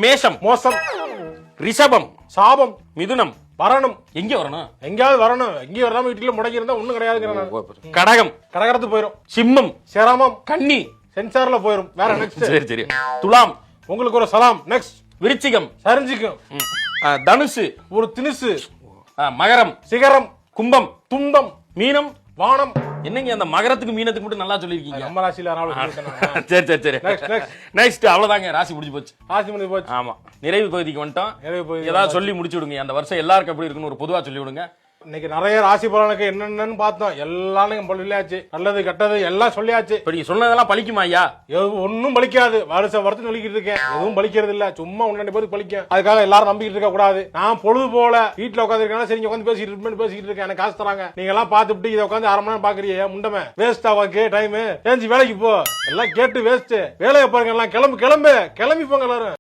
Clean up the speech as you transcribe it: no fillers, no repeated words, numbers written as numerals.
மேஷம், மோசம், ரிஷபம், சாபம், மிதுனம், வரணும். எங்க வரணும்? எங்கேயாவது வரணும். எங்கேயும் வராம வீட்டுல முடங்கி இருந்தா ஒண்ணும் கிடையாதுங்கிறேன். கடகம், கடகரத்து போயிரும். சிம்மம், சிரமம், கன்னி. சென்சார்ல போயிரும். வேற நெக்ஸ்ட். சரி சரி. துலாம், உங்களுக்கு ஒரு சலாம். நெக்ஸ்ட். விருச்சிகம், சரிஞ்சிக்கும். தனுசு, ஒரு தினுசு. மகரம், சிகரம், கும்பம், துன்பம், மீனம். வானம். என்னங்க அந்த மகரத்துக்கு மீனத்துக்கு மட்டும் நல்லா சொல்லிருக்கீங்க. நம்ம ராசியில சரி சரி சரி. நெக்ஸ்ட் அவ்வளவுதாங்க, ராசி முடிஞ்சு போச்சு. ராசி முடிஞ்சு போச்சு. ஆமா, நிறைவு பகுதிக்கு வந்துட்டோம். ஏதாவது சொல்லி முடிச்சு விடுங்க. அந்த வருஷம் எல்லாருக்கும் எப்படி இருக்குன்னு ஒரு பொதுவா சொல்லி விடுங்க. இன்னைக்கு நிறைய ராசி பலனுக்கு என்னென்னு பார்த்தோம். எல்லாரும் சொல்லியாச்சு. நல்லது கெட்டது எல்லாம் சொல்லியாச்சு. இப்ப நீங்க சொன்னதெல்லாம் பலிக்குமா ஐயா? ஒன்னும் பலிக்காது. வருஷம் சொல்லிக்கிட்டு இருக்கேன். எதுவும் பலிக்கிறது இல்ல. சும்மா உன்ன போது பலிக்கும். அதுக்காக எல்லாரும் நம்பிக்கிட்டு இருக்க கூடாது. நான் பொழுது போல வீட்டுல உட்காந்து சரி உட்காந்து பேசிட்டு இருக்கேன். எனக்கு காசு தராங்க. நீங்க எல்லாம் பாத்துட்டு இதை உட்காந்து 1/2 மணி நேரம் பாக்குறீங்க. முண்டமே வேஸ்ட் ஆவாக்கு டைம். ஏஞ்சி வேலைக்கு போ. எல்லாம் கேட்டு வேஸ்ட். வேலையை பாருங்க. எல்லாம் கிளம்பி போங்க எல்லாரும்.